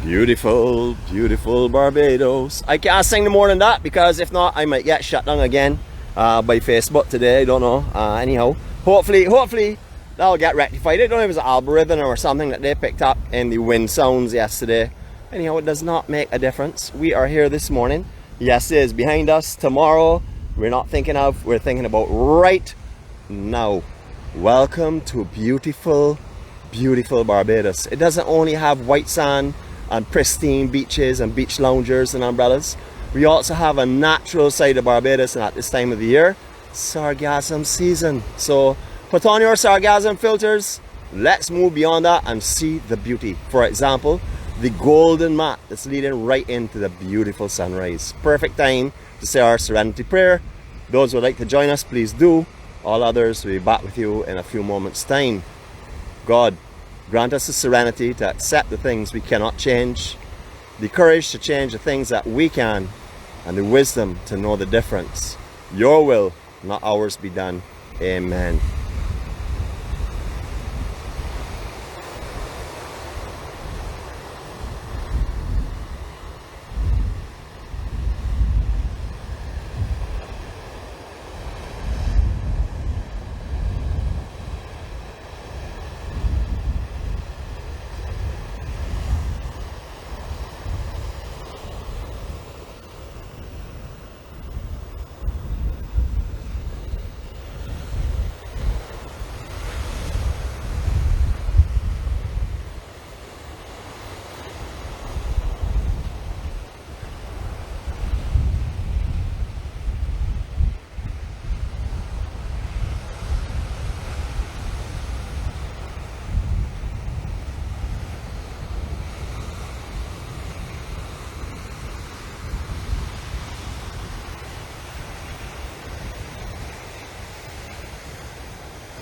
Beautiful, beautiful Barbados. I can't sing no more than that because if not, I might get shut down again by Facebook today. I don't know. Anyhow, hopefully that'll get rectified. I don't know if it was an algorithm or something that they picked up in the wind sounds yesterday. Anyhow, it does not make a difference. We are here this morning. Yesterday is behind us. Tomorrow, we're not thinking of. We're thinking about right now. Welcome to beautiful, beautiful Barbados. It doesn't only have white sand and pristine beaches and beach loungers and umbrellas. We also have a natural side of Barbados, and at this time of the year, sargassum season. So put on your sargassum filters. Let's move beyond that and see the beauty. For example, the golden mat that's leading right into the beautiful sunrise. Perfect time to say our Serenity Prayer. Those who would like to join us, please do. All others will be back with you in a few moments' time. God, grant us the serenity to accept the things we cannot change, the courage to change the things that we can, and the wisdom to know the difference. Your will, not ours, be done. Amen.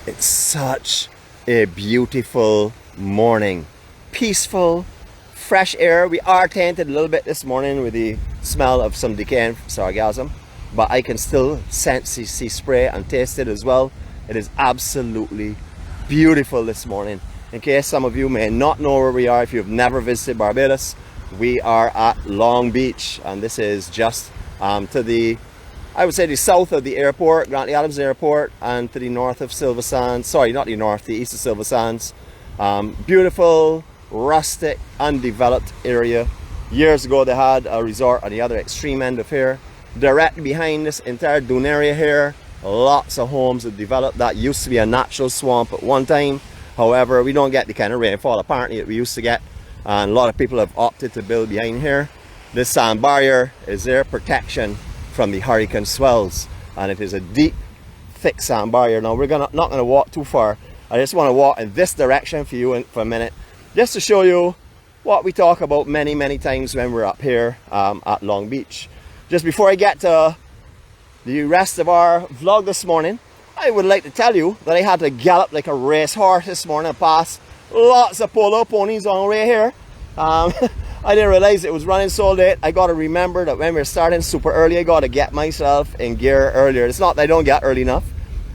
It's such a beautiful morning. Peaceful, fresh air. We are tainted a little bit this morning with the smell of some decaying sargassum, but I can still sense the sea spray and taste it as well. It is absolutely beautiful this morning. In case some of you may not know where we are, if you've never visited Barbados, we are at Long Beach, and this is just to the, I would say, the south of the airport, Grantley Adams Airport, and to the north of Silver Sands. Sorry, not the north, the east of Silver Sands. Beautiful, rustic, undeveloped area. Years ago, they had a resort on the other extreme end of here. Directly behind this entire dune area here, lots of homes have developed. That used to be a natural swamp at one time. However, we don't get the kind of rainfall apparently that we used to get, and a lot of people have opted to build behind here. This sand barrier is their protection from the hurricane swells, and it is a deep, thick sand barrier. Now we're not gonna walk too far. I just want to walk in this direction for you for a minute, just to show you what we talk about many times when we're up here at Long Beach. Just before I get to the rest of our vlog this morning, I would like to tell you that I had to gallop like a racehorse this morning past lots of polo ponies on the way here. I didn't realize it was running so late. I got to remember that when we're starting super early, I got to get myself in gear earlier. It's not that I don't get early enough.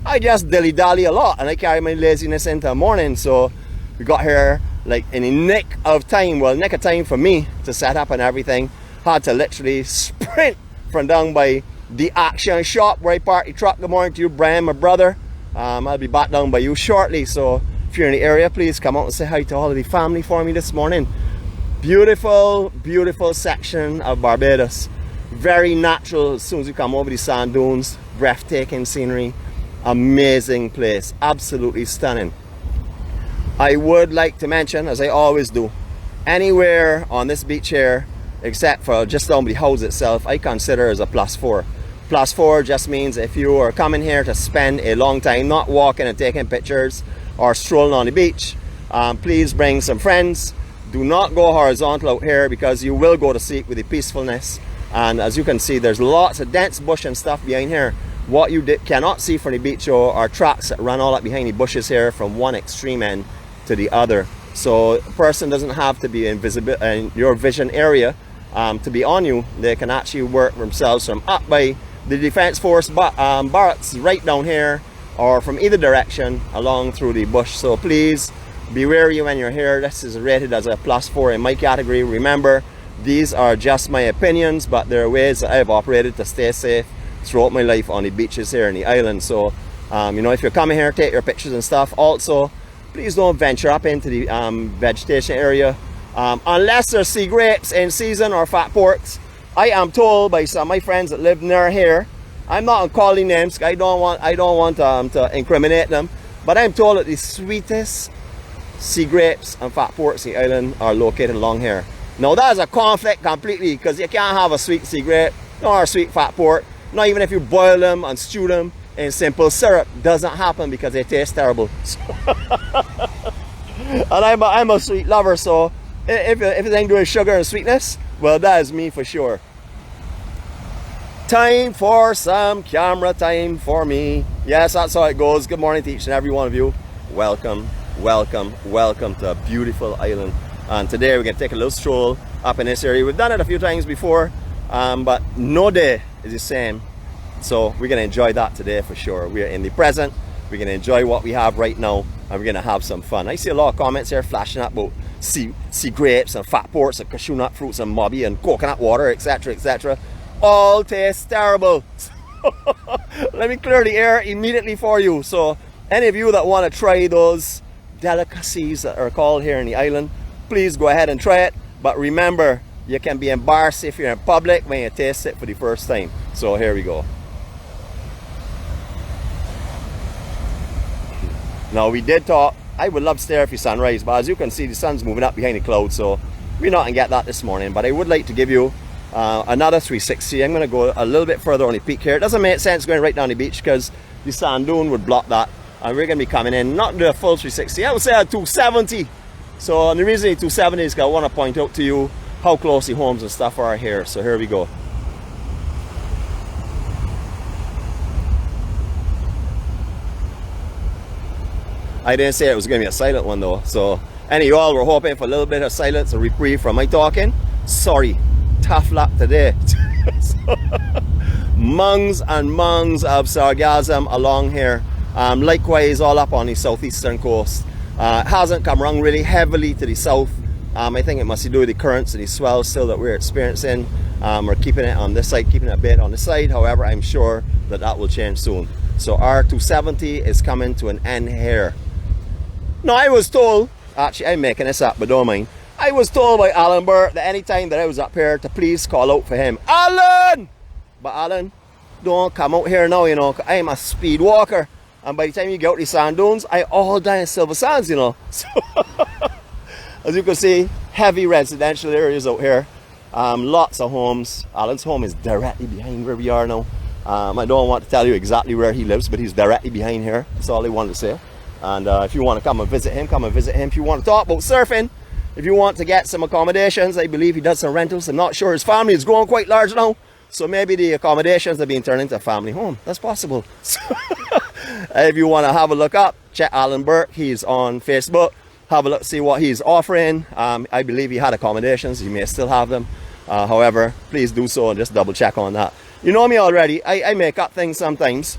I just dilly-dally a lot, and I carry my laziness into the morning. So we got here like in the nick of time. Well, nick of time for me to set up and everything. Had to literally sprint from down by DeAction shop where I parked the truck. Good morning to you, Brian, my brother. I'll be back down by you shortly. So if you're in the area, please come out and say hi to all of the family for me this morning. Beautiful, beautiful section of Barbados. Very natural as soon as you come over the sand dunes. Breathtaking scenery. Amazing place. Absolutely stunning. I would like to mention, as I always do, anywhere on this beach here, except for just down the house itself, I consider as a +4. +4 just means if you are coming here to spend a long time, not walking and taking pictures or strolling on the beach, please bring some friends. Do not go horizontal out here because you will go to sleep with the peacefulness. And as you can see, there's lots of dense bush and stuff behind here. What you cannot see from the beach though are tracks that run all up behind the bushes here from one extreme end to the other. So a person doesn't have to be invisible in your vision area to be on you. They can actually work themselves from up by the Defense Force barracks right down here, or from either direction along through the bush. So please be wary when you're here. This is rated as a +4 in my category. Remember, these are just my opinions, but there are ways that I've operated to stay safe throughout my life on the beaches here in the island. So you know, if you're coming here, take your pictures and stuff. Also, please don't venture up into the vegetation area unless there's sea grapes in season or fat porks. I am told by some of my friends that live near here, I'm not calling names, I don't want to incriminate them, but I'm told that the sweetest sea grapes and fat porks in the island are located along here. Now that is a conflict completely, because you can't have a sweet sea grape nor a sweet fat pork, not even if you boil them and stew them in simple syrup. Doesn't happen because they taste terrible. And I'm a sweet lover, so if anything to do with sugar and sweetness, well, that is me for sure. Time for some camera time for me. Yes, that's how it goes. Good morning to each and every one of you. Welcome, welcome, welcome to a beautiful island. And today we're going to take a little stroll up in this area. We've done it a few times before, but no day is the same. So we're going to enjoy that today for sure. We're in the present. We're going to enjoy what we have right now, and we're going to have some fun. I see a lot of comments here flashing up about sea grapes and fat porks and cashew nut fruits and mobby and coconut water, etc., etc. All taste terrible. Let me clear the air immediately for you. So any of you that want to try those delicacies that are called here in the island, please go ahead and try it. But remember, you can be embarrassed if you're in public when you taste it for the first time. So here we go. Now, we did talk, I would love to stare at the sunrise, but as you can see, the sun's moving up behind the clouds, so we're not going to get that this morning. But I would like to give you another 360. I'm going to go a little bit further on the peak here. It doesn't make sense going right down the beach because the sand dune would block that, and we're going to be coming in, not do a full 360, I would say a 270. So, and the reason 270 is because I want to point out to you how close the homes and stuff are here. So here we go. I didn't say it was going to be a silent one though. So any of y'all were hoping for a little bit of silence, a reprieve from my talking. Sorry, tough luck today. Mongs and mongs of sargassum along here. Likewise all up on the southeastern coast. It hasn't come around really heavily to the south. I think it must do with the currents and the swells still that we're experiencing. We're keeping it on this side, keeping it a bit on the side. However, I'm sure that that will change soon. So our 270 is coming to an end here. Now, I was told, actually I'm making this up, but don't mind. I was told by Alan Burke that any time that I was up here to please call out for him. Alan! But Alan, don't come out here now, you know. I'm a speed walker. And by the time you get out the sand dunes, I all die in silver sands, you know. So, as you can see, heavy residential areas out here. Lots of homes. Alan's home is directly behind where we are now. I don't want to tell you exactly where he lives, but he's directly behind here. That's all I wanted to say. And if you want to come and visit him, come and visit him. If you want to talk about surfing, if you want to get some accommodations, I believe he does some rentals. I'm not sure. His family is growing quite large now, so maybe the accommodations are being turned into a family home. That's possible. So, if you want to have a look up, check Alan Burke. He's on Facebook. Have a look, see what he's offering. I believe he had accommodations. He may still have them. However, please do so and just double check on that. You know me already. I make up things sometimes.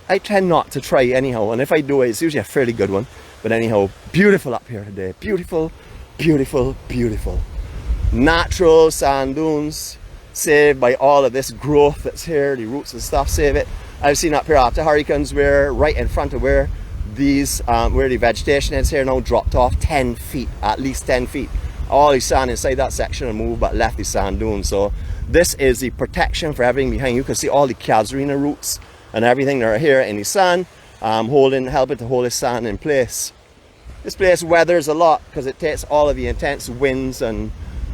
I tend not to try anyhow, and if I do, it's usually a fairly good one. But anyhow, beautiful up here today. Beautiful, beautiful, beautiful. Natural sand dunes, saved by all of this growth that's here, the roots and stuff save it. I've seen up here after hurricanes where right in front of where these, where the vegetation is here now, dropped off 10 feet, at least 10 feet. All the sand inside that section removed, but left the sand dunes. So this is the protection for everything behind you. You can see all the casuarina roots and everything that are here in the sand, helping to hold the sand in place. This place weathers a lot because it takes all of the intense winds and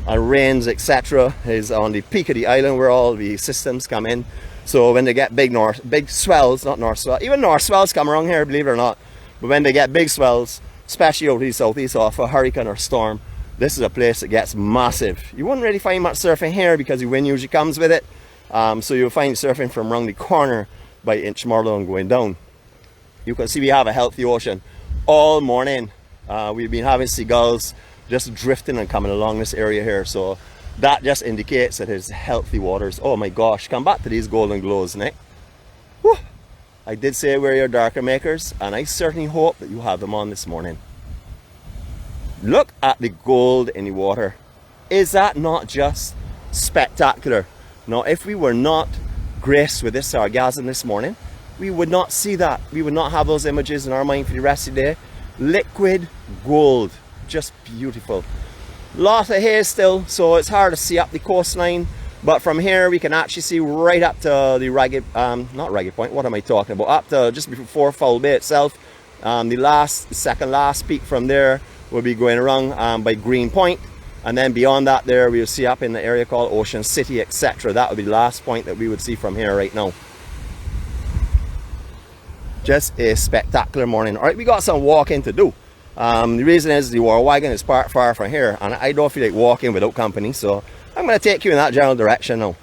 rains, etc. is on the peak of the island where all the systems come in. So when they get big swells, not north swell, even north swells come around here, believe it or not. But when they get big swells, especially over the southeast off a hurricane or storm, this is a place that gets massive. You wouldn't really find much surfing here because the wind usually comes with it. So you'll find surfing from around the corner by Inch Marlow and going down. You can see we have a healthy ocean all morning. We've been having seagulls just drifting and coming along this area here. So that just indicates that it's healthy waters. Oh my gosh, come back to these golden glows, Nick. Whew. I did say wear your darker makers, and I certainly hope that you have them on this morning. Look at the gold in the water. Is that not just spectacular? Now, if we were not graced with this sargassum this morning, we would not see that. We would not have those images in our mind for the rest of the day. Liquid gold, just beautiful. Lot of haze still, so it's hard to see up the coastline, but from here we can actually see right up to the ragged, not ragged point, what am I talking about, up to just before Foul Bay itself. The second last peak from there will be going around by Green Point, and then beyond that there we'll see up in the area called Ocean City, etc. That would be the last point that we would see from here right now. Just a spectacular morning. All right, we got some walking to do. The reason is the war wagon is parked far from here, and I don't feel like walking without company, so I'm going to take you in that general direction now.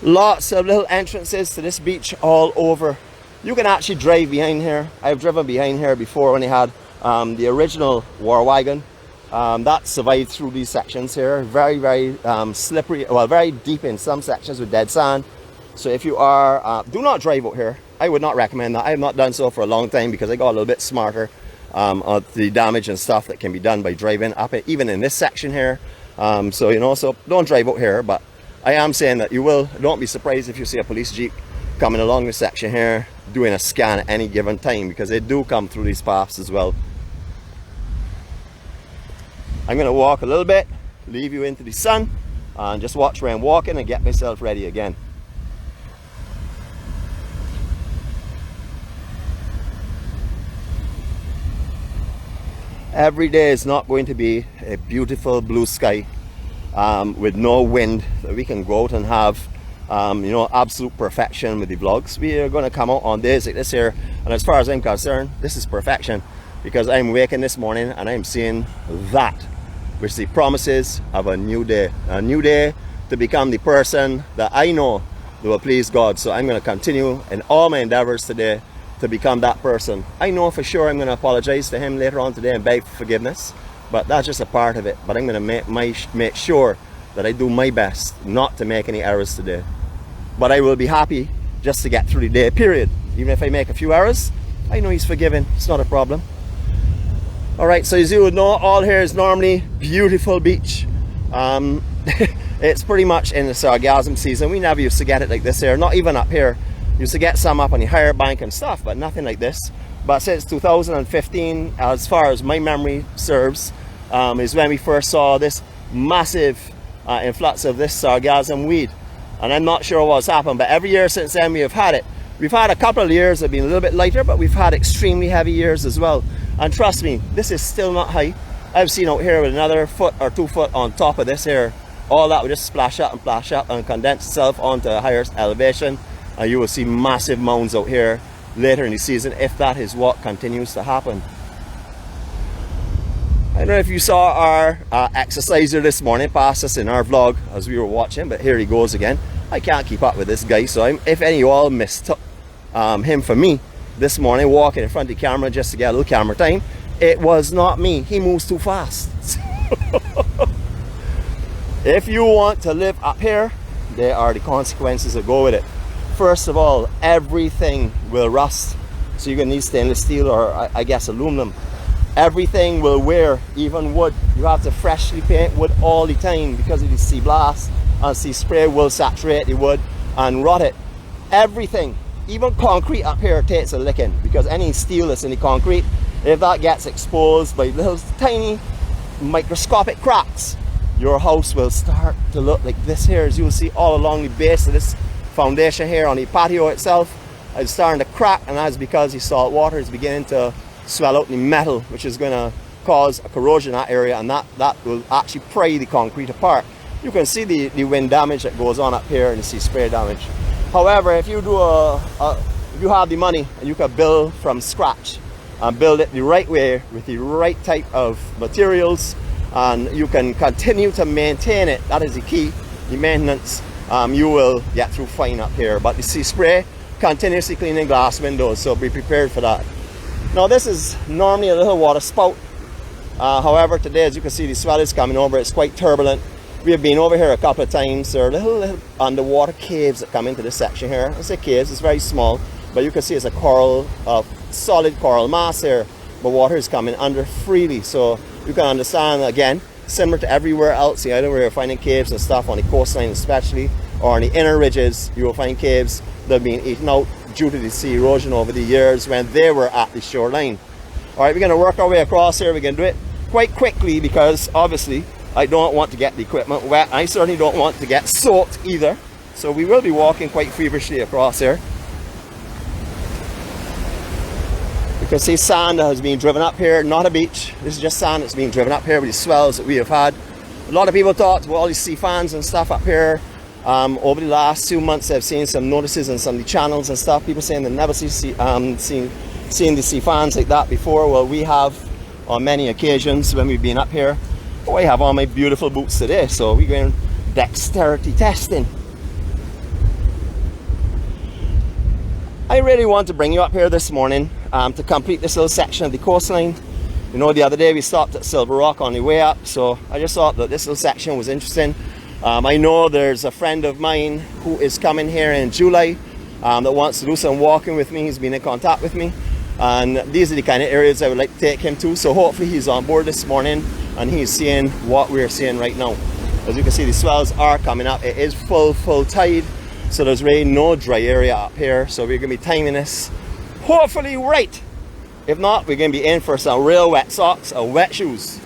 Lots of little entrances to this beach all over. You can actually drive behind here. I've driven behind here before when they had the original war wagon. That survived through these sections here. Very, very slippery, well, very deep in some sections with dead sand. So if you are, do not drive out here. I would not recommend that. I have not done so for a long time because I got a little bit smarter of the damage and stuff that can be done by driving up it, even in this section here. So, you know, so don't drive out here, but I am saying that you will. Don't be surprised if you see a police jeep coming along this section here doing a scan at any given time, because they do come through these paths as well. I'm going to walk a little bit, leave you into the sun, and just watch where I'm walking and get myself ready again. Every day is not going to be a beautiful blue sky with no wind that we can go out and have you know, absolute perfection with the vlogs. We are going to come out on days like this here, and as far as I'm concerned, this is perfection, because I'm waking this morning and I'm seeing that, which is the promises of a new day to become the person that I know that will please God. So I'm going to continue in all my endeavors today to become that person. I know for sure I'm going to apologize to him later on today and beg for forgiveness, but that's just a part of it. But I'm going to make sure that I do my best not to make any errors today. But I will be happy just to get through the day, period. Even if I make a few errors, I know he's forgiven. It's not a problem. Alright, so as you would know, all here is normally beautiful beach. It's pretty much in the sargassum season. We never used to get it like this here, not even up here. Used to get some up on the higher bank and stuff, but nothing like this. But since 2015, as far as my memory serves, is when we first saw this massive influx of this sargassum weed. And I'm not sure what's happened, but every year since then we have had it. We've had a couple of years that have been a little bit lighter, but we've had extremely heavy years as well. And trust me, this is still not high. I've seen out here with another foot or 2 foot on top of this here. All that would just splash up and condense itself onto a higher elevation. And you will see massive mounds out here later in the season if that is what continues to happen. I don't know if you saw our exerciser this morning pass us in our vlog as we were watching, but here he goes again. I can't keep up with this guy, so if any of you all mistook him for me this morning walking in front of the camera just to get a little camera time, it was not me. He moves too fast. If you want to live up here, there are the consequences that go with it. First of all, everything will rust, so you're going to need stainless steel or I guess aluminum. Everything will wear, even wood. You have to freshly paint wood all the time because of the sea blast, and sea spray will saturate the wood and rot it. Everything, even concrete up here takes a licking, because any steel that's in the concrete, if that gets exposed by little tiny microscopic cracks, your house will start to look like this here, as you will see all along the base of this foundation here on the patio itself. It's starting to crack, and that's because the salt water is beginning to swell out the metal, which is going to cause a corrosion in that area, and that will actually pry the concrete apart. You can see the wind damage that goes on up here and the sea spray damage. However, if you do if you have the money and you can build from scratch and build it the right way with the right type of materials, and you can continue to maintain it, that is the key, the maintenance, you will get through fine up here. But the sea spray continuously cleaning glass windows, so be prepared for that. Now this is normally a little water spout. However, today, as you can see, the swell is coming over. It's quite turbulent. We have been over here a couple of times. There are little underwater caves that come into this section here. I say caves, it's very small, but you can see it's a coral, solid coral mass here. but water is coming under freely. So you can understand, again, similar to everywhere else, the island where you're finding caves and stuff on the coastline especially, or on the inner ridges, you will find caves that have been eaten out due to the sea erosion over the years when they were at the shoreline. All right, we're going to work our way across here. We're going to do it quite quickly because obviously I don't want to get the equipment wet. I certainly don't want to get soaked either. So we will be walking quite feverishly across here. You can see sand that has been driven up here, not a beach. This is just sand that's being driven up here with the swells that we have had. A lot of people talked about all these sea fans and stuff up here. Over the last 2 months, I've seen some notices on some of the channels and stuff. People saying they've never seen the sea fans like that before. Well, we have on many occasions when we've been up here. Oh, I have on my beautiful boots today, so we're going dexterity testing. I really want to bring you up here this morning to complete this little section of the coastline. You know, the other day we stopped at Silver Rock on the way up, so I just thought that this little section was interesting. I know there's a friend of mine who is coming here in July that wants to do some walking with me. He's been in contact with me, and these are the kind of areas I would like to take him to. So hopefully he's on board this morning and he's seeing what we're seeing right now. As you can see, the swells are coming up. It is full tide, so there's really no dry area up here. So we're going to be timing this hopefully right. If not, we're going to be in for some real wet socks or wet shoes.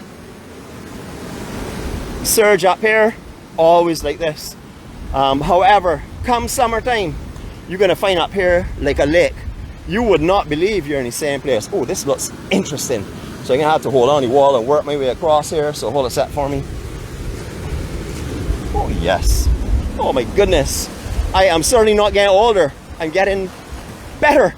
Surge up here, always like this. However, come summertime, you're going to find up here like a lake. You would not believe you're in the same place. Oh, this looks interesting. So I'm going to have to hold on the wall and work my way across here. So hold a sec for me. Oh yes. Oh my goodness. I am certainly not getting older. I'm getting better.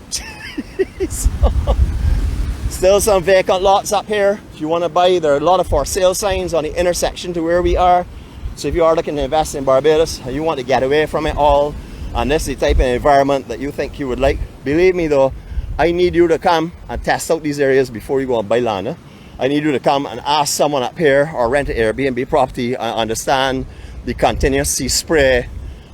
Still some vacant lots up here. If you want to buy, there are a lot of for sale signs on the intersection to where we are. So if you are looking to invest in Barbados and you want to get away from it all, and this is the type of environment that you think you would like, believe me though, I need you to come and test out these areas before you go and buy land. I need you to come and ask someone up here or rent an Airbnb property and understand the continuous sea spray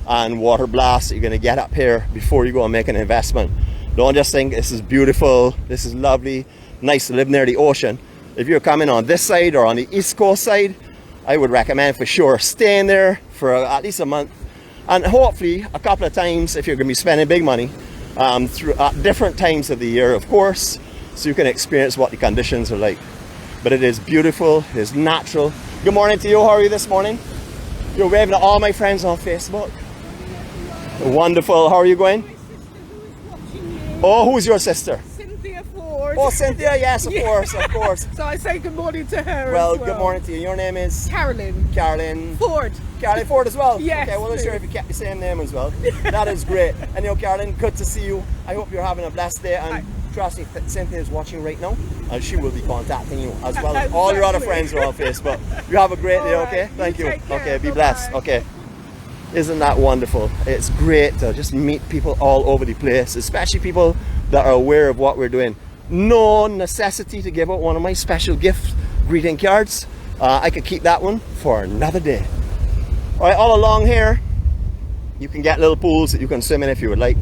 and water blast that you're going to get up here before you go and make an investment. Don't just think this is beautiful, this is lovely, nice to live near the ocean. If you're coming on this side or on the east coast side, I would recommend for sure staying there for at least a month, and hopefully a couple of times if you're going to be spending big money through at different times of the year, of course, so you can experience what the conditions are like. But it is beautiful, it is natural. Good morning to you. How are you this morning? You're waving at all my friends on Facebook. Wonderful. How are you going? Oh, who's your sister? Cynthia Ford. Oh, Cynthia, yes, of course, of course. So I say good morning to her. Well, as well. good morning to you. Your name is? Carolyn. Carolyn Ford. Carolyn Ford as well? Yes. Okay, well, I'm sure if you kept the same name as well. That is great. And you know, Carolyn, good to see you. I hope you're having a blessed day. And trust me, Cynthia is watching right now, and she will be contacting you as well as all your other friends who are on Facebook. You have a great day, okay? Thank you. Okay, be blessed. Okay. Isn't that wonderful? It's great to just meet people all over the place, especially people that are aware of what we're doing. No necessity to give out one of my special gift greeting cards. I could keep that one for another day. All right, all along here, you can get little pools that you can swim in if you would like.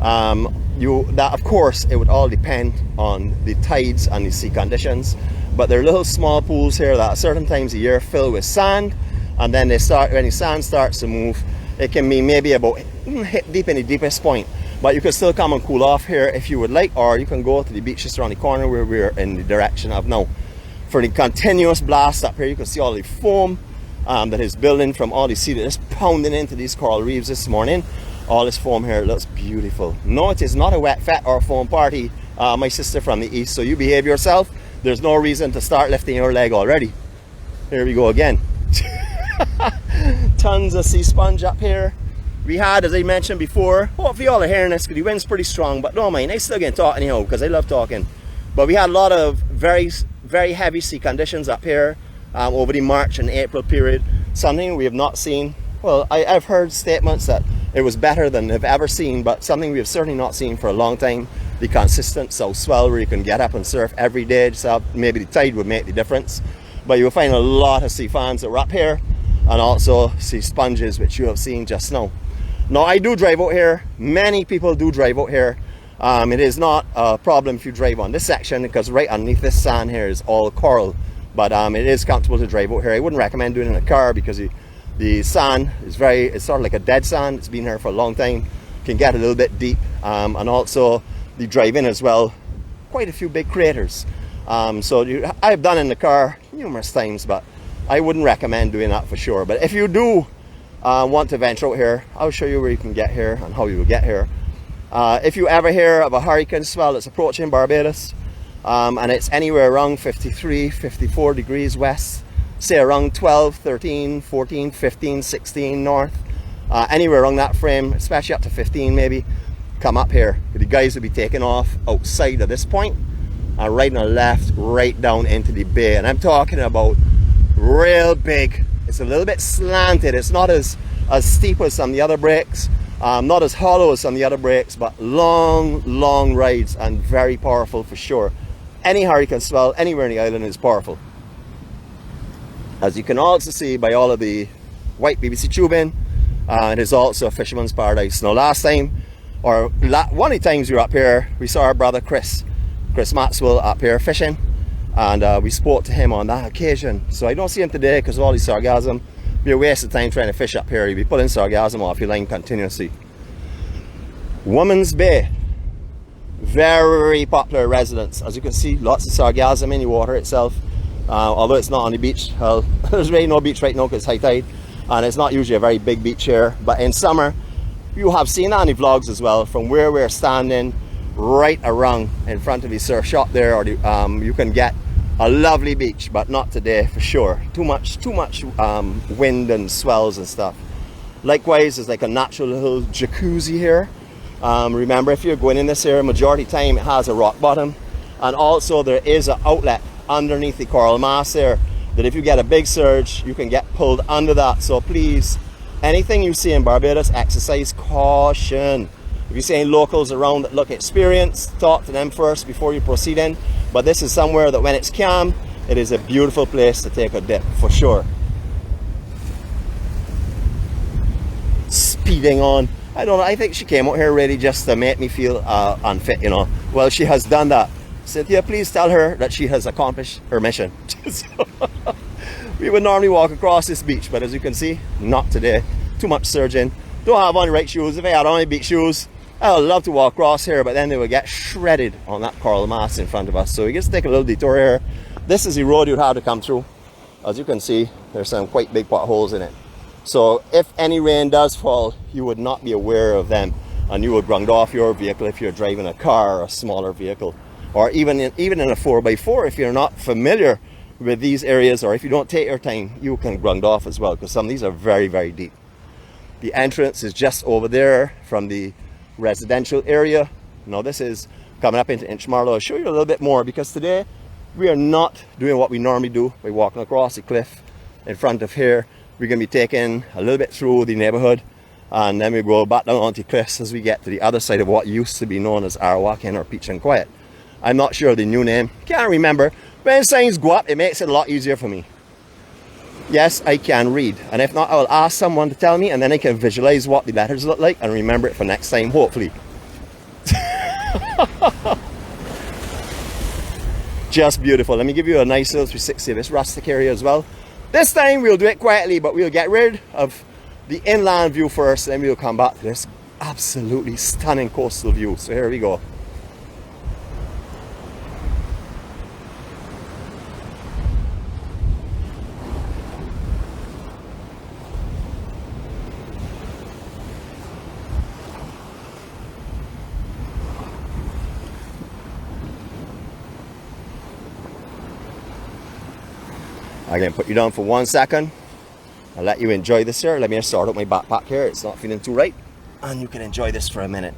That of course, it would all depend on the tides and the sea conditions. But there are little small pools here that at certain times of year fill with sand, and then when the sand starts to move, it can be maybe about hip deep in the deepest point. But you can still come and cool off here if you would like, or you can go to the beach just around the corner where we're in the direction of now. For the continuous blast up here, you can see all the foam that is building from all the sea that is pounding into these coral reefs this morning. All this foam here, it looks beautiful. No, it is not a wet, fat or foam party, my sister from the east, so you behave yourself. There's no reason to start lifting your leg already. Here we go again. Tons of sea sponge up here. We had, as I mentioned before, hopefully all are hearing this because the wind's pretty strong, but don't mind, I still get talk anyhow because I love talking. But we had a lot of very heavy sea conditions up here over the March and April period. Something we have not seen. Well, I've heard statements that it was better than they've ever seen, but something we have certainly not seen for a long time. The consistent south swell where you can get up and surf every day. So maybe the tide would make the difference. But you'll find a lot of sea fans that were up here, and also sea sponges, which you have seen just now. Now, I do drive out here. Many people do drive out here. It is not a problem if you drive on this section, because right underneath this sand here is all coral. But it is comfortable to drive out here. I wouldn't recommend doing it in a car, because the sand is it's sort of like a dead sand. It's been here for a long time. Can get a little bit deep, and also the drive in as well, quite a few big craters. So I've done in the car numerous times, but I wouldn't recommend doing that for sure. But if you do want to venture out here, I'll show you where you can get here and how you will get here. If you ever hear of a hurricane swell that's approaching Barbados, and it's anywhere around 53, 54 degrees west, say around 12, 13, 14, 15, 16 north, anywhere around that frame, especially up to 15 maybe, come up here. The guys will be taking off outside of this point and right on the left, right down into the bay. And I'm talking about real big. It's a little bit slanted. It's not as steep as some of the other breaks, not as hollow as some of the other breaks, but long rides and very powerful for sure. Any hurricane swell anywhere in the island is powerful. As you can also see by all of the white BBC tubing, it is also a fisherman's paradise. Now last time, or one of the times we were up here, we saw our brother Chris Maxwell up here fishing, and we spoke to him on that occasion. So I don't see him today because of all the sargassum. It'd be a waste of time trying to fish up here. You'd be pulling sargassum off your line continuously. Woman's Bay, very popular residence. As you can see, lots of sargassum in the water itself. Although it's not on the beach, well, there's really no beach right now because it's high tide, and it's not usually a very big beach here. But in summer, you have seen that in the vlogs as well, from where we're standing right around in front of the surf shop there, or you can get a lovely beach, but not today for sure. Too much wind and swells and stuff. Likewise, there's like a natural little jacuzzi here. Remember, if you're going in this area, majority of the time it has a rock bottom, and also there is an outlet underneath the coral mass there, that if you get a big surge, you can get pulled under that. So please, anything you see in Barbados, exercise caution. If you see any locals around that look experienced, talk to them first before you proceed in. But this is somewhere that when it's calm, it is a beautiful place to take a dip for sure. Speeding on. I don't know, I think she came out here ready just to make me feel unfit, you know. Well, she has done that. Cynthia, please tell her that she has accomplished her mission. We would normally walk across this beach, but as you can see, not today. Too much surging. Don't have on the right shoes. If I had on my beach shoes, I would love to walk across here, but then they would get shredded on that coral mass in front of us. So we just take a little detour here. This is the road you'd have to come through. As you can see, there's some quite big potholes in it. So if any rain does fall, you would not be aware of them, and you would ground off your vehicle if you're driving a car or a smaller vehicle, or even in a 4x4. If you're not familiar with these areas, or if you don't take your time, you can ground off as well, because some of these are very deep. The entrance is just over there from the residential area. Now this is coming up into Inch Marlow. I'll show you a little bit more, because today we are not doing what we normally do by walking across the cliff in front of here. We're going to be taking a little bit through the neighborhood, and then we go back down onto the cliffs as we get to the other side of what used to be known as Arwakin or Peach and Quiet. I'm not sure the new name, can't remember. When signs go up, it makes it a lot easier for me. Yes, I can read, and if not, I will ask someone to tell me, and then I can visualize what the letters look like and remember it for next time, hopefully. Just beautiful. Let me give you a nice little 360 of this rustic area as well. This time we'll do it quietly, but we'll get rid of the inland view first, then we'll come back to this absolutely stunning coastal view. So here we go. I'm going to put you down for 1 second. I'll let you enjoy this here. Let me just sort out my backpack here. It's not feeling too right. And you can enjoy this for a minute.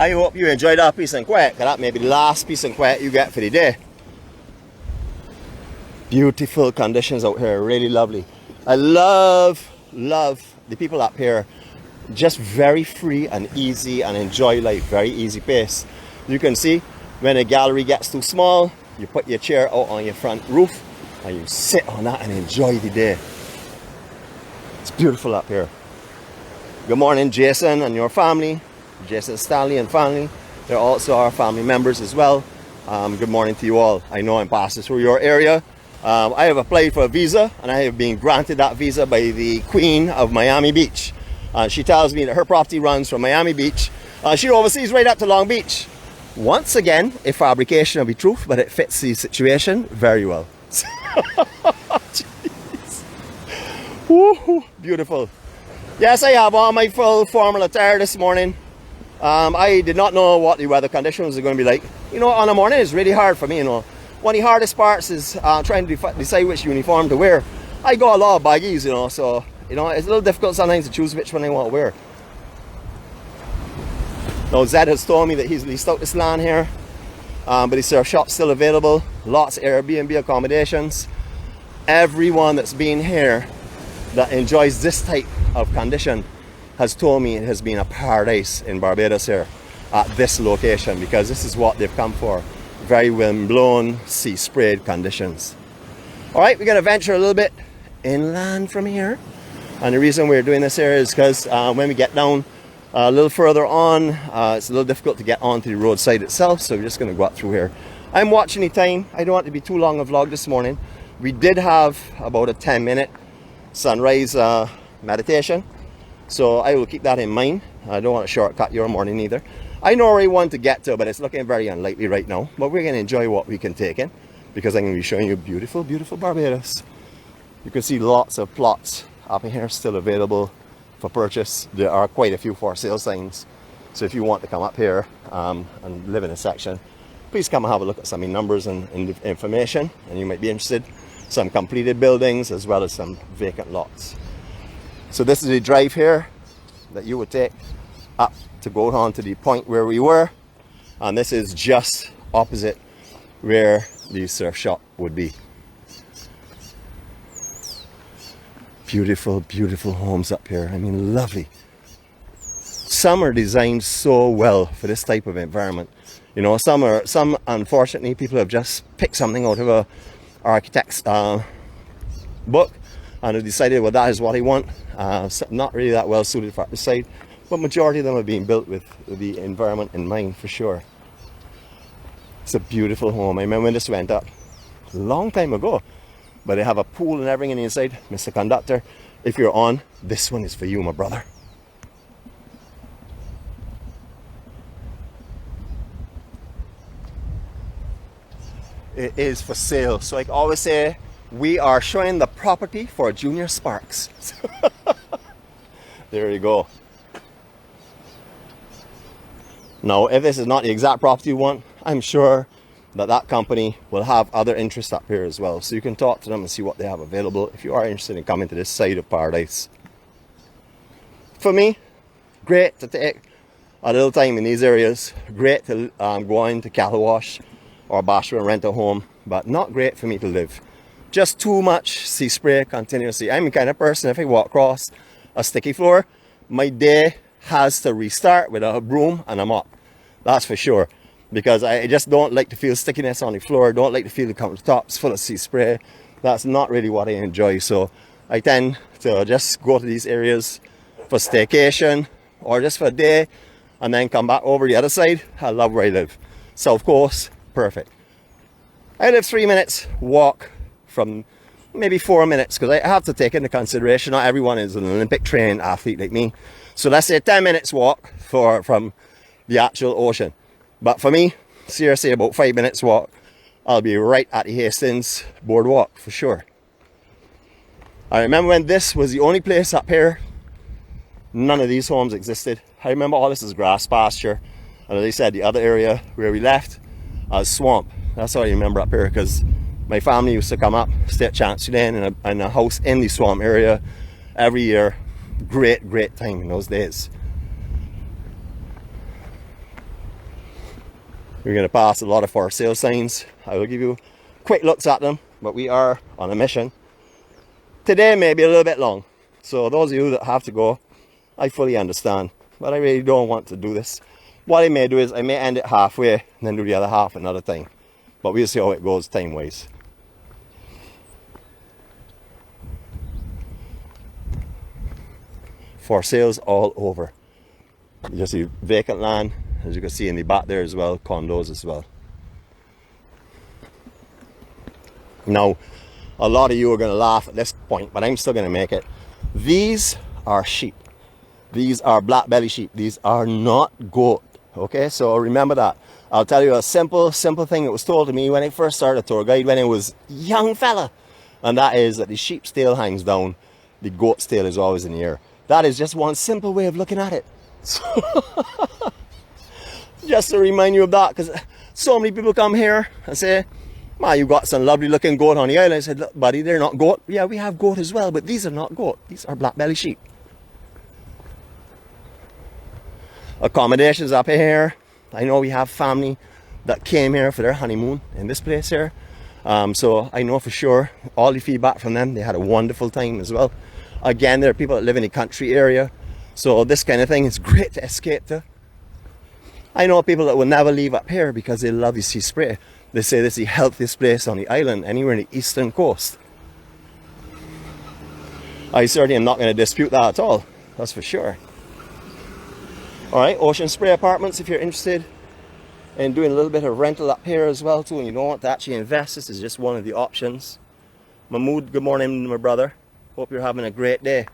I hope you enjoyed that peace and quiet, because that may be the last peace and quiet you get for the day. Beautiful conditions out here, really lovely. I love the people up here. Just very free and easy and enjoy life, very easy pace. You can see when a gallery gets too small, you put your chair out on your front roof and you sit on that and enjoy the day. It's beautiful up here. Good morning, Jason and your family. Jason Stanley and family. They're also our family members as well. Good morning to you all. I know I'm passing through your area. I have applied for a visa and I have been granted that visa by the Queen of Miami Beach. She tells me that her property runs from Miami Beach. She oversees right up to Long Beach. Once again, a fabrication of the truth, but it fits the situation very well. Woo-hoo, beautiful. Yes, I have on my full formal attire this morning. I did not know what the weather conditions are going to be like. You know, on a morning it's really hard for me, you know. One of the hardest parts is trying to decide which uniform to wear. I got a lot of baggies, you know, so you know, it's a little difficult sometimes to choose which one I want to wear. Now Zed has told me that he's leased out this land here, but the surf shop's still available. Lots of Airbnb accommodations. Everyone that's been here that enjoys this type of condition has told me it has been a paradise in Barbados here at this location, because this is what they've come for. Very wind-blown, sea-sprayed conditions. Alright, we're going to venture a little bit inland from here. And the reason we're doing this here is because when we get down a little further on, it's a little difficult to get onto the roadside itself, so we're just going to go up through here. I'm watching the time. I don't want it to be too long a vlog this morning. We did have about a 10-minute sunrise meditation, so I will keep that in mind. I don't want to shortcut your morning either. I know where I want to get to, but it's looking very unlikely right now. But we're going to enjoy what we can take in, because I'm going to be showing you beautiful, beautiful Barbados. You can see lots of plots up in here still available for purchase. There are quite a few for sale signs, so if you want to come up here and live in a section, please come and have a look at some of the numbers and information, and you might be interested. Some completed buildings as well as some vacant lots. So this is the drive here that you would take up to go on to the point where we were, and this is just opposite where the surf shop would be. Beautiful, beautiful homes up here. I mean, lovely. Some are designed so well for this type of environment. You know, some unfortunately people have just picked something out of a architect's book and have decided, well, that is what I want. Not really that well suited for the site, but majority of them are being built with the environment in mind for sure. It's a beautiful home. I remember when this went up a long time ago. But they have a pool and everything inside. Mr. Conductor, if you're on, this one is for you, my brother. It is for sale. So I always say, we are showing the property for Junior Sparks. There you go. Now, if this is not the exact property you want, I'm sure that company will have other interests up here as well, so you can talk to them and see what they have available if you are interested in coming to this side of paradise. For me, great to take a little time in these areas, great to go into Calawash or Bashua and rent a home, but not great for me to live. Just too much sea spray continuously. I'm the kind of person, if I walk across a sticky floor, my day has to restart with a broom and a mop. That's for sure. Because I just don't like to feel stickiness on the floor, don't like to feel the countertops full of sea spray. That's not really what I enjoy, so I tend to just go to these areas for staycation or just for a day and then come back over the other side. I love where I live. South Coast, perfect. I live 3 minutes walk from maybe 4 minutes, because I have to take into consideration not everyone is an Olympic trained athlete like me. So let's say 10 minutes walk from the actual ocean. But for me, seriously, about 5 minutes walk, I'll be right at the Hastings boardwalk for sure. I remember when this was the only place up here, none of these homes existed. I remember all this is grass pasture, and as I said, the other area where we left was swamp. That's all I remember up here, because my family used to come up, stay at Chancery Lane in a house in the swamp area every year. Great time in those days. We're going to pass a lot of for sale signs. I will give you quick looks at them, but we are on a mission. Today may be a little bit long, so those of you that have to go, I fully understand, but I really don't want to do this. What I may do is I may end it halfway and then do the other half another time, but we'll see how it goes time wise. For sales all over. You just see vacant land, as you can see in the back there as well, condos as well. Now, a lot of you are going to laugh at this point, but I'm still going to make it. These are sheep. These are black belly sheep. These are not goat. Okay, so remember that. I'll tell you a simple thing that was told to me when I first started a tour guide when I was a young fella. And that is that the sheep's tail hangs down, the goat's tail is always in the air. That is just one simple way of looking at it. So just to remind you of that, because so many people come here and say, "Man, you got some lovely looking goat on the island." I said, "Look, buddy, they're not goat." Yeah, we have goat as well, but these are not goat. These are black belly sheep. Accommodations up here. I know we have family that came here for their honeymoon in this place here. So I know for sure all the feedback from them, they had a wonderful time as well. Again, there are people that live in the country area, so this kind of thing is great to escape to. I know people that will never leave up here because they love the sea spray. They say this is the healthiest place on the island, anywhere in the eastern coast. I certainly am not going to dispute that at all, that's for sure. Alright, Ocean Spray Apartments, if you're interested in doing a little bit of rental up here as well too, and you don't want to actually invest, this is just one of the options. Mahmood, good morning my brother. Hope you're having a great day.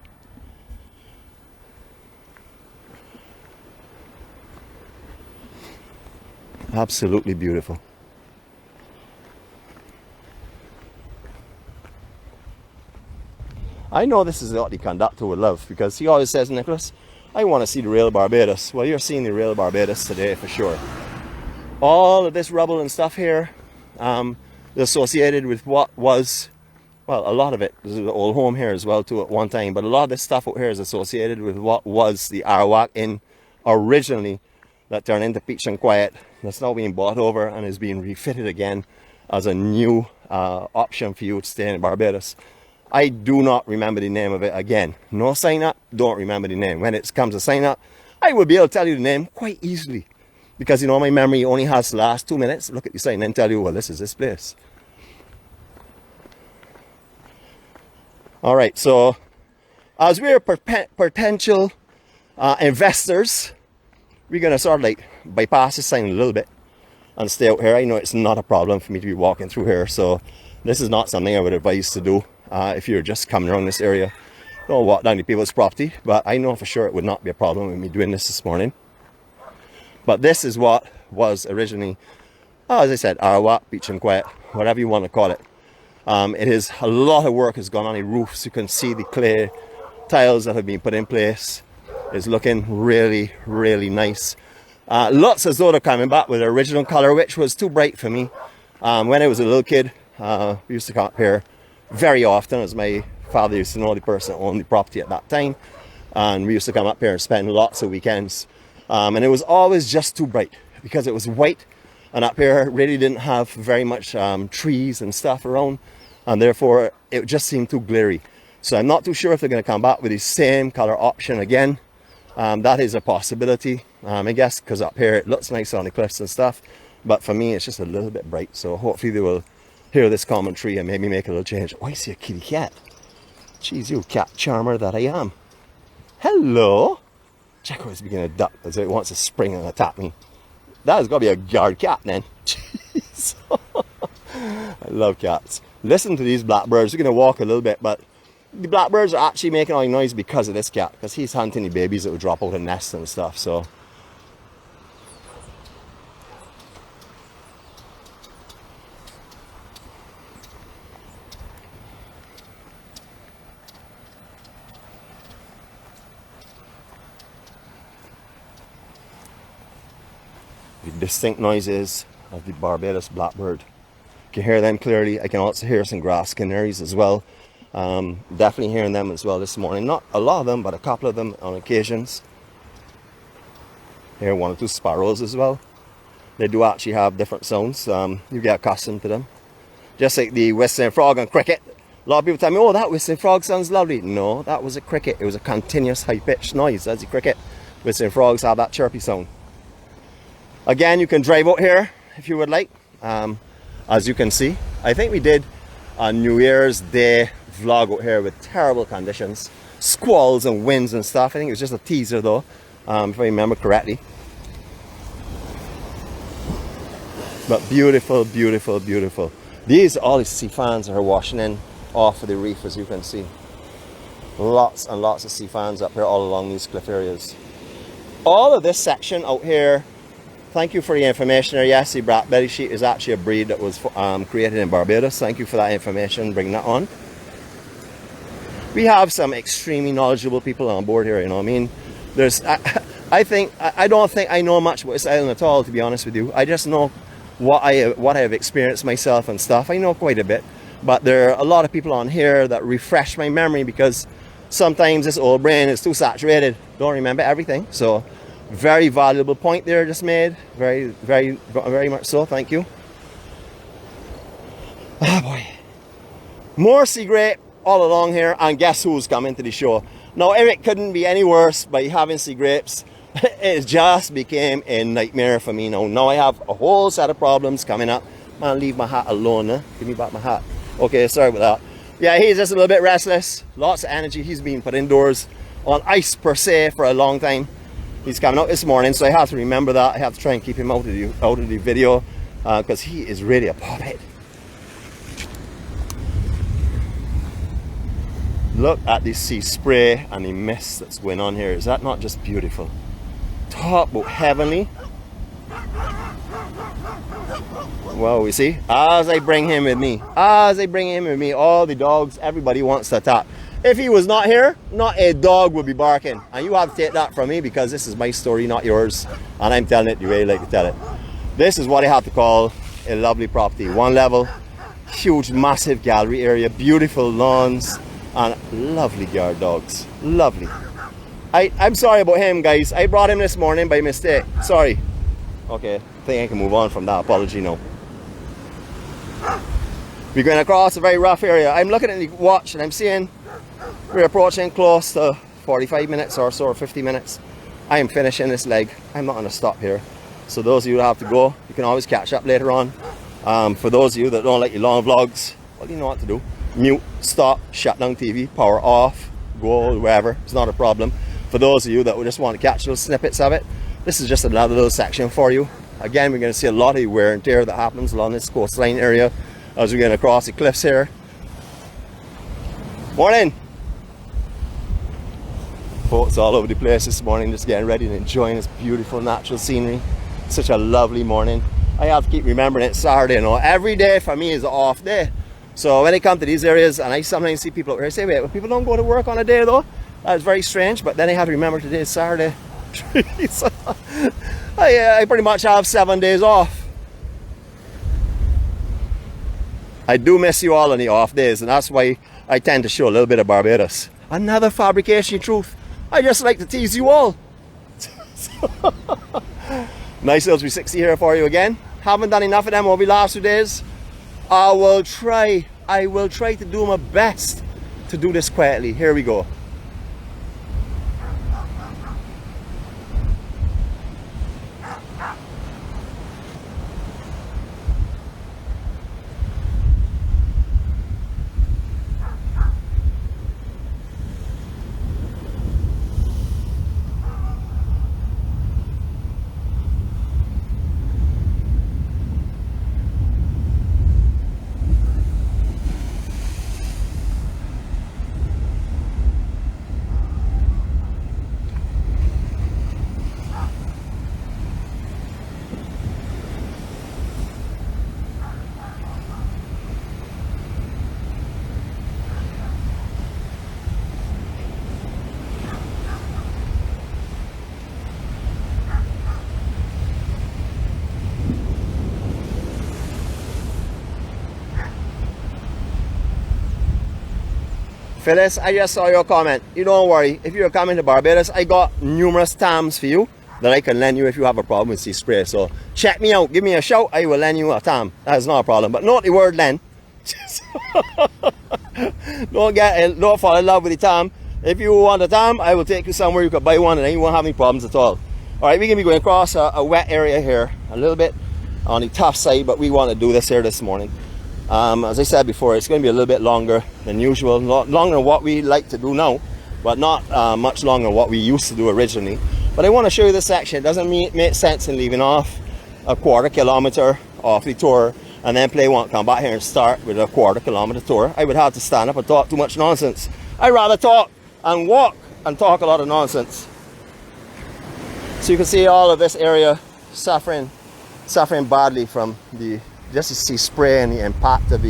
Absolutely beautiful. I know this is what the conductor would love, because he always says, "Nicholas, I want to see the real Barbados." Well, you're seeing the real Barbados today for sure. All of this rubble and stuff here is associated with what was, well, a lot of it, there's an old home here as well too at one time, but a lot of this stuff out here is associated with what was the Arawak Inn originally, that turned into Peach and Quiet. That's now being bought over and is being refitted again as a new option for you to stay in Barbados. I do not remember the name of it again. No sign up, don't remember the name. When it comes to sign up, I will be able to tell you the name quite easily, because you know my memory only has the last 2 minutes. Look at the sign and tell you, well, this is this place. All right, so as we're potential investors, we're going to sort of like bypass this sign a little bit and stay out here. I know it's not a problem for me to be walking through here, so this is not something I would advise to do if you're just coming around this area. Don't walk down to people's property, but I know for sure it would not be a problem with me doing this morning. But this is what was originally, as I said, Arawak, Beach and Quiet, whatever you want to call it. It is a lot of work has gone on the roofs. You can see the clay tiles that have been put in place. It's looking really, really nice. Lots as though they're coming back with the original color, which was too bright for me. When I was a little kid, we used to come up here very often, as my father used to know the person that owned the property at that time. And we used to come up here and spend lots of weekends. And it was always just too bright because it was white. And up here really didn't have very much trees and stuff around. And therefore, it just seemed too glary. So I'm not too sure if they're going to come back with the same color option again. That is a possibility, I guess, because up here it looks nice on the cliffs and stuff. But for me, it's just a little bit bright. So hopefully they will hear this commentary and maybe make a little change. Oh, I see a kitty cat. Jeez, you cat charmer that I am. Hello. Check out, it's beginning to duck as it wants to spring and attack me. That has got to be a yard cat then. Jeez. I love cats. Listen to these blackbirds. We're going to walk a little bit, but the blackbirds are actually making all the noise because of this cat, because he's hunting the babies that would drop out of nests and stuff. So the distinct noises of the Barbados Blackbird. You can hear them clearly. I can also hear some grass canaries as well. Definitely hearing them as well this morning. Not a lot of them, but a couple of them on occasions. Hear one or two sparrows as well. They do actually have different sounds. You get accustomed to them. Just like the whistling frog and cricket. A lot of people tell me, oh, that whistling frog sounds lovely. No, that was a cricket. It was a continuous high-pitched noise. That's a cricket. Whistling frogs have that chirpy sound. Again, you can drive out here if you would like. As you can see, I think we did a New Year's Day vlog out here with terrible conditions. Squalls and winds and stuff. I think it was just a teaser though, if I remember correctly. But beautiful, beautiful, beautiful. These are all the sea fans that are washing in off of the reef, as you can see. Lots and lots of sea fans up here all along these cliff areas. All of this section out here, thank you for the information there. Yes, the black belly sheep is actually a breed that was created in Barbados. Thank you for that information, bringing that on. We have some extremely knowledgeable people on board here, you know what I mean? There's, I don't think I know much about this island at all, to be honest with you. I just know what I have experienced myself and stuff. I know quite a bit, but there are a lot of people on here that refresh my memory, because sometimes this old brain is too saturated, don't remember everything. So very valuable point there just made, very, very, very much so. Thank you. Oh boy, more sea grape all along here, and guess who's coming to the show now? Eric couldn't be any worse by having sea grapes. It just became a nightmare for me now. Now I have a whole set of problems coming up. Man, leave my hat alone, huh? Give me back my hat. Okay, sorry about that. Yeah, he's just a little bit restless. Lots of energy. He's been put indoors on ice per se for a long time. He's coming out this morning, so I have to remember that. I have to try and keep him out of the video, because he is really a puppet. Look at the sea spray and the mist that's going on here. Is that not just beautiful? Talk about heavenly. Well, we see, as I bring him with me, all the dogs, everybody wants to attack. If he was not here, not a dog would be barking. And you have to take that from me, because this is my story, not yours. And I'm telling it the way I like to tell it. This is what I have to call a lovely property. One level, huge, massive gallery area, beautiful lawns, and lovely guard dogs. Lovely. I'm sorry about him, guys. I brought him this morning by mistake. Sorry. Okay, I think I can move on from that apology now. We're going across a very rough area. I'm looking at the watch and I'm seeing we're approaching close to 45 minutes or so, or 50 minutes. I am finishing this leg. I'm not going to stop here. So those of you that have to go, you can always catch up later on. For those of you that don't like your long vlogs, well, you know what to do. Mute, stop, shut down TV, power off, go wherever. It's not a problem. For those of you that would just want to catch those snippets of it, this is just another little section for you. Again, we're going to see a lot of wear and tear that happens along this coastline area as we're going across the cliffs here. Morning! Folks all over the place this morning, just getting ready and enjoying this beautiful natural scenery. Such a lovely morning. I have to keep remembering it's Saturday, you know. Every day for me is an off day. So when I come to these areas, and I sometimes see people out here say, wait, well, people don't go to work on a day though? That is very strange, but then I have to remember today is Saturday. So, I pretty much have 7 days off. I do miss you all on the off days, and that's why I tend to show a little bit of Barbados. Another fabrication truth. I just like to tease you all. Nice little 360 here for you again. Haven't done enough of them over the last 2 days. I will try to do my best to do this quietly. Here we go. Phyllis, I just saw your comment. You don't worry. If you're coming to Barbados, I got numerous TAMs for you. that I can lend you if you have a problem with sea spray. So check me out, give me a shout, I will lend you a tam. That is not a problem, but note the word lend. Don't fall in love with the tam. If you want a tam, I will take you somewhere you could buy one and then you won't have any problems at all. Alright, we're going to be going across a wet area here, a little bit on the tough side, but we want to do this here this morning. As I said before, it's going to be a little bit longer than usual, longer than what we like to do now, but not much longer than what we used to do originally. But I want to show you this section. It doesn't make sense in leaving off a quarter kilometer off the tour and then play won't come back here and start with a quarter kilometer tour. I would have to stand up and talk too much nonsense. I'd rather talk and walk and talk a lot of nonsense. So you can see all of this area suffering badly from the just to see spray and the impact of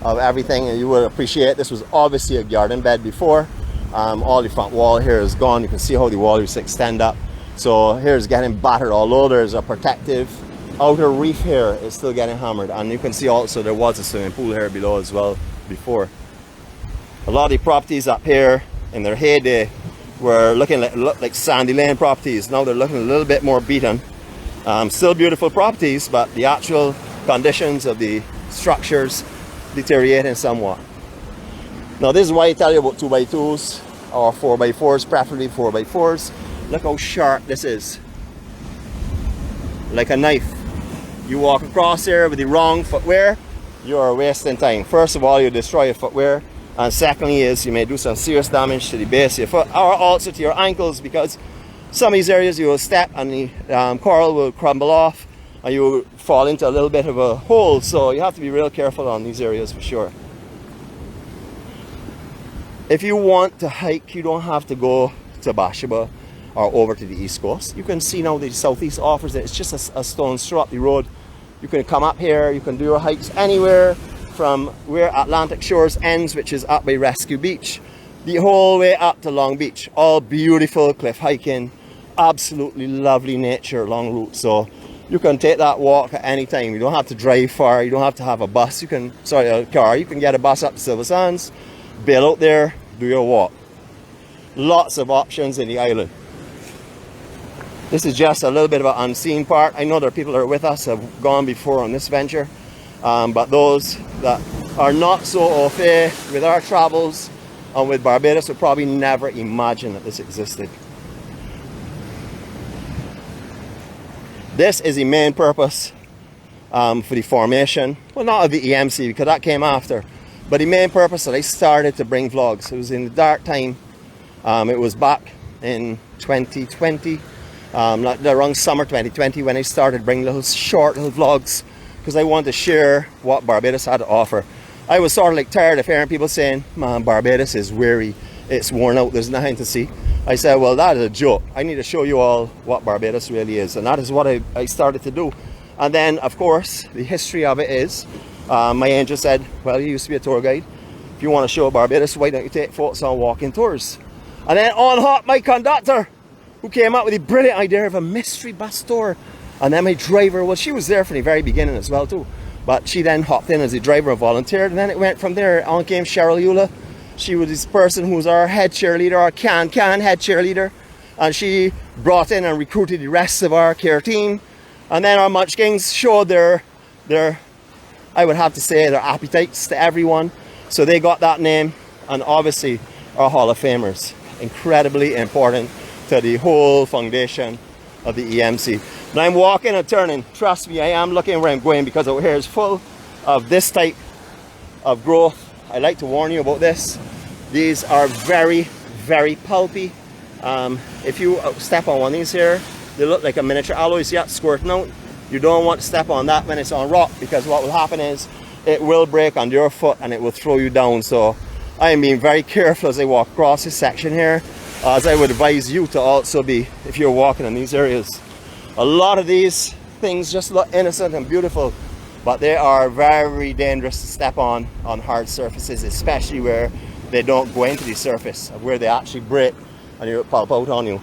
everything, and you will appreciate this was obviously a garden bed before. All the front wall here is gone. You can see how the wall used to extend up. So here's getting battered all over. There's a protective outer reef here. It's still getting hammered. And you can see also there was a swimming pool here below as well before. A lot of the properties up here in their heyday were looked like sandy lane properties. Now they're looking a little bit more beaten. Still beautiful properties, but the actual conditions of the structures deteriorating somewhat. Now this is why I tell you about 2x2s or 4x4s, preferably 4x4s. Look how sharp this is. Like a knife. You walk across here with the wrong footwear, you are wasting time. First of all, you destroy your footwear, and secondly is you may do some serious damage to the base of your foot or also to your ankles, because some of these areas you will step and the coral will crumble off and you will fall into a little bit of a hole. So you have to be real careful on these areas for sure. If you want to hike, you don't have to go to Bashaba or over to the east coast. You can see now the southeast offers it. It's just a stone's throw up the road. You can come up here, you can do your hikes anywhere from where Atlantic Shores ends, which is up by Rescue Beach, the whole way up to Long Beach. All beautiful cliff hiking, absolutely lovely nature along route. So you can take that walk at any time. You don't have to drive far, you don't have to have a bus. A car. You can get a bus up to Silver Sands, bail out there, do your walk. Lots of options in the island. This is just a little bit of an unseen part. I know there are people that are with us have gone before on this venture, but those that are not so au fait with our travels and with Barbados would probably never imagine that this existed. This is the main purpose for the formation, well, not of the EMC because that came after, but the main purpose that I started to bring vlogs. It was in the dark time. It was back in 2020, around summer 2020, when I started bringing short little vlogs because I wanted to share what Barbados had to offer. I was sort of like tired of hearing people saying, man, Barbados is weary, it's worn out, there's nothing to see. I said, well, that is a joke. I need to show you all what Barbados really is, and that is what I started to do. And then, of course, the history of it is, my angel said, well, you used to be a tour guide. If you want to show Barbados, why don't you take folks on walking tours? And then on hopped my conductor, who came up with the brilliant idea of a mystery bus tour. And then my driver, well, she was there from the very beginning as well too, but she then hopped in as a driver and volunteered, and then it went from there. On came Cheryl Eula. She was this person who was our head cheerleader, our can head cheerleader, and she brought in and recruited the rest of our care team. And then our munchkins showed their I would have to say, their appetites to everyone. So they got that name, and obviously our Hall of Famers, incredibly important to the whole foundation of the EMC. Now I'm walking and turning. Trust me, I am looking where I'm going because over here is full of this type of growth. I like to warn you about this. These are very, very pulpy. If you step on one of these here, they look like a miniature aloe. See that squirting out? You don't want to step on that when it's on rock, because what will happen is it will break under your foot and it will throw you down. So I am being very careful as I walk across this section here, as I would advise you to also be if you're walking in these areas. A lot of these things just look innocent and beautiful, but they are very dangerous to step on hard surfaces, especially where they don't go into the surface, where they actually break and you pulp out on you.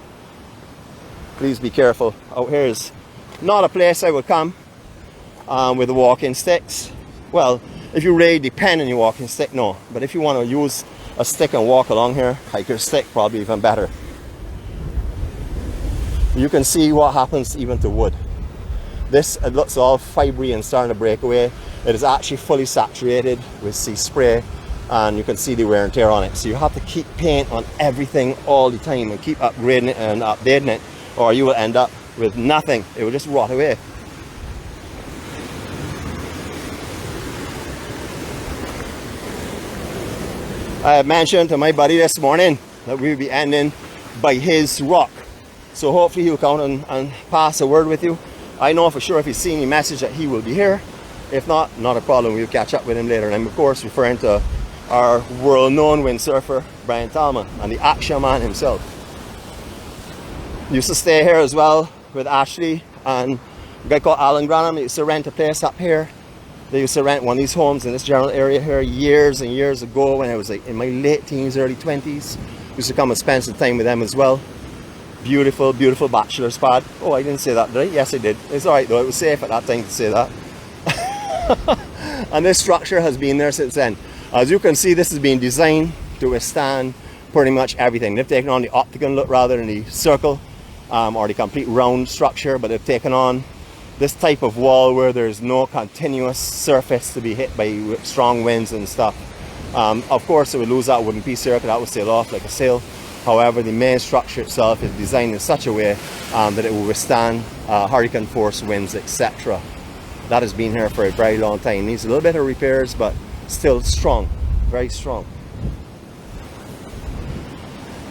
Please be careful. Out here is not a place I would come with the walking sticks. Well, if you really depend on your walking stick, no. But if you want to use a stick and walk along here, hiker's stick, probably even better. You can see what happens even to wood. This, it looks all fibrous and starting to break away. It is actually fully saturated with sea spray, and you can see the wear and tear on it. So you have to keep paint on everything all the time and keep upgrading it and updating it, or you will end up with nothing. It will just rot away. I mentioned to my buddy this morning that we will be ending by his rock. So hopefully he'll come and pass a word with you. I know for sure if he's seen the message that he will be here. If not, not a problem. We'll catch up with him later. And I'm of course referring to our world-known windsurfer, Brian Talman, and the DeAction man himself. Used to stay here as well with Ashley and a guy called Alan Granham. He used to rent a place up here. They used to rent one of these homes in this general area here years and years ago when I was like in my late teens, early 20s. Used to come and spend some time with them as well. Beautiful, beautiful bachelor's pad. Oh, I didn't say that, did I? Yes, I did. It's alright though, it was safe at that time to say that. And this structure has been there since then. As you can see, this has been designed to withstand pretty much everything. They've taken on the octagon look rather than the circle or the complete round structure, but they've taken on this type of wall where there's no continuous surface to be hit by strong winds and stuff. Of course, it would lose that wooden piece here, that would sail off like a sail. However, the main structure itself is designed in such a way that it will withstand hurricane force winds, etc. That has been here for a very long time. Needs a little bit of repairs, but still strong, very strong.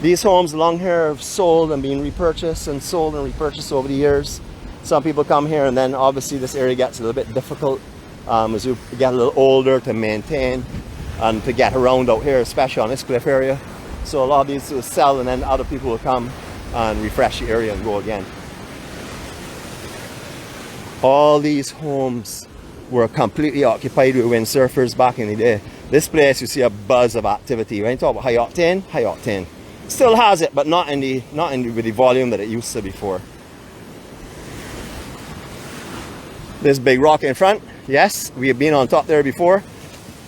These homes along here have sold and been repurchased and sold and repurchased over the years. Some people come here and then obviously this area gets a little bit difficult as you get a little older to maintain and to get around out here, especially on this cliff area. So a lot of these will sell and then other people will come and refresh the area and go again. All these homes were completely occupied with windsurfers back in the day. This place you see a buzz of activity. When you talk about high octane. Still has it, but not with the volume that it used to before. This big rock in front, yes, we have been on top there before.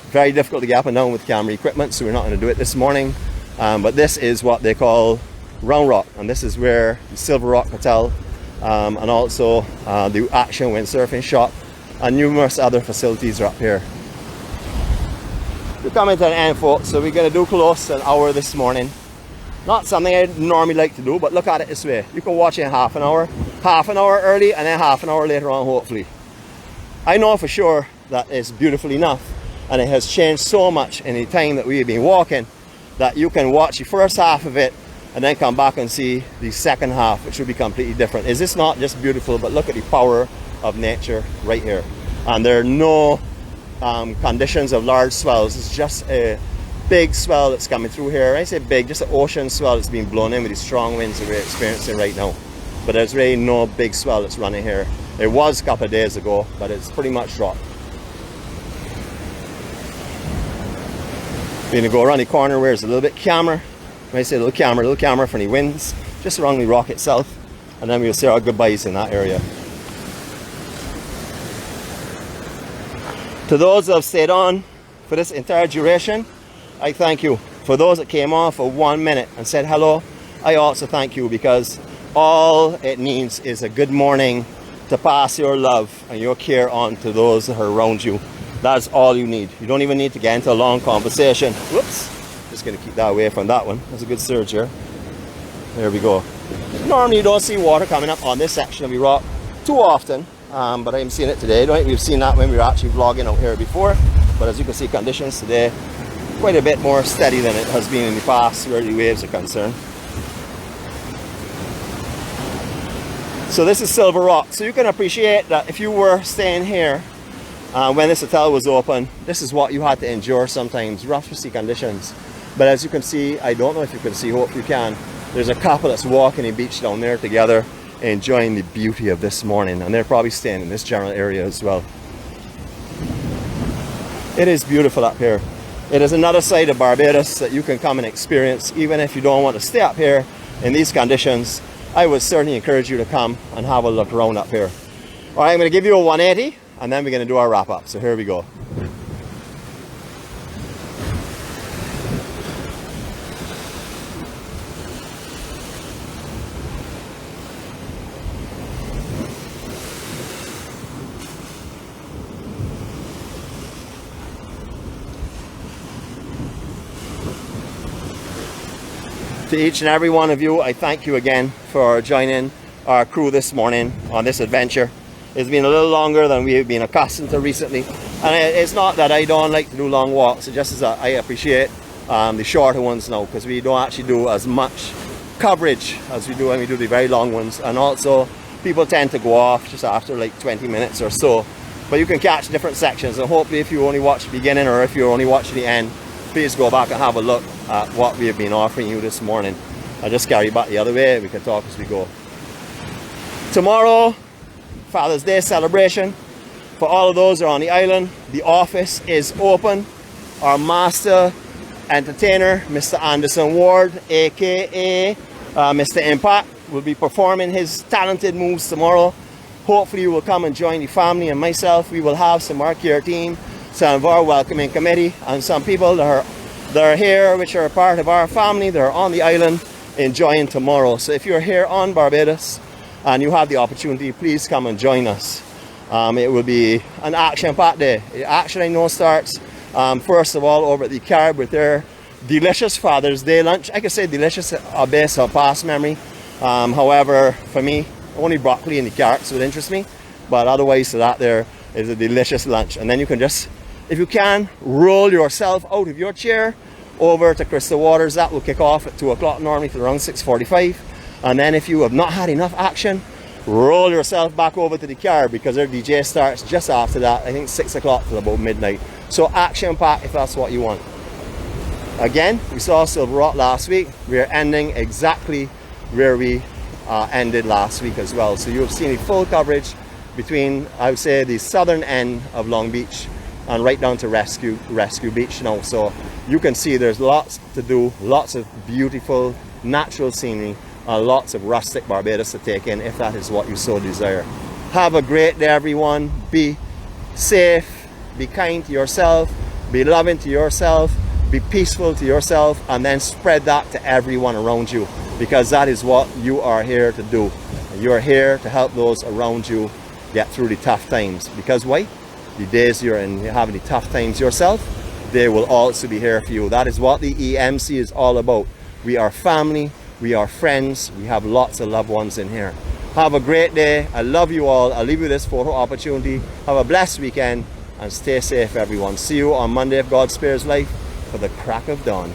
Very difficult to get up and down with camera equipment, so we're not going to do it this morning. But this is what they call Round Rock, and this is where the Silver Rock Hotel and also the DeAction windsurfing shop and numerous other facilities are up here. We're coming to an end, folks, so we're going to do close to an hour this morning. Not something I normally like to do, but look at it this way. You can watch it in half an hour early and then half an hour later on, hopefully. I know for sure that it's beautiful enough, and it has changed so much in the time that we have been walking that you can watch the first half of it and then come back and see the second half, which will be completely different. Is this not just beautiful, but look at the power of nature right here. And there are no conditions of large swells. It's just a big swell that's coming through here. I say big, just an ocean swell that's being blown in with these strong winds that we're experiencing right now. But there's really no big swell that's running here. It was a couple of days ago, but it's pretty much dropped. We're gonna go around the corner where there's a little bit camera. When I say little camera from the winds, just around the rock itself, and then we'll say our goodbyes in that area. To those that have stayed on for this entire duration, I thank you. For those that came on for 1 minute and said hello, I also thank you, because all it needs is a good morning to pass your love and your care on to those that are around you. That's all you need. You don't even need to get into a long conversation. Whoops. Just going to keep that away from that one. That's a good surge here. There we go. Normally you don't see water coming up on this section of the rock too often, but I'm seeing it today. We've seen that when we were actually vlogging out here before, but as you can see, conditions today quite a bit more steady than it has been in the past where the waves are concerned. So this is Silver Rock. So you can appreciate that if you were staying here when this hotel was open, this is what you had to endure sometimes, rough sea conditions. But as you can see, I don't know if you can see, hope you can, there's a couple that's walking the beach down there together, enjoying the beauty of this morning, and they're probably staying in this general area as well. It is beautiful up here. It is another side of Barbados that you can come and experience, even if you don't want to stay up here in these conditions. I would certainly encourage you to come and have a look around up here. All right, I'm going to give you a 180, and then we're going to do our wrap up. So here we go. To each and every one of you, I thank you again for joining our crew this morning on this adventure. It's been a little longer than we've been accustomed to recently, and it's not that I don't like to do long walks, it's just as I appreciate the shorter ones now, because we don't actually do as much coverage as we do when we do the very long ones, and also people tend to go off just after like 20 minutes or so. But you can catch different sections, and hopefully if you only watch the beginning or if you only watch the end, please go back and have a look at what we have been offering you this morning. I'll just carry back the other way, we can talk as we go. Tomorrow, Father's Day celebration. For all of those who are on the island, the office is open. Our master entertainer, Mr. Anderson Ward, aka Mr. Impact, will be performing his talented moves tomorrow. Hopefully you will come and join the family and myself. We will have some of our care team, some of our welcoming committee, and some people that are here which are a part of our family that are on the island enjoying tomorrow. So if you're here on Barbados and you have the opportunity, please come and join us. It will be an action-packed day. Action, I know, starts first of all over at the Carib with their delicious Father's Day lunch. I could say delicious based on past memory. However, for me, only broccoli and the carrots would interest me. But otherwise, so that there is a delicious lunch. And then you can just, if you can, roll yourself out of your chair over to Crystal Waters. That will kick off at 2 o'clock normally till around 6:45. And then if you have not had enough action, roll yourself back over to the Carib, because their DJ starts just after that, I think 6 o'clock till about midnight. So action packed if that's what you want. Again, we saw Silver Rock last week. We are ending exactly where we ended last week as well. So you have seen a full coverage between, I would say, the southern end of Long Beach and right down to Rescue Beach now. So you can see there's lots to do, lots of beautiful natural scenery, lots of rustic Barbados to take in if that is what you so desire. Have a great day, everyone. Be safe, be kind to yourself, be loving to yourself, be peaceful to yourself, and then spread that to everyone around you, because that is what you are here to do. You are here to help those around you get through the tough times. Because why? The days you're having the tough times yourself, they will also be here for you. That is what the EMC is all about. We are family. We are friends. We have lots of loved ones in here. Have a great day. I love you all. I'll leave you this photo opportunity. Have a blessed weekend and stay safe, everyone. See you on Monday if God spares life for the crack of dawn.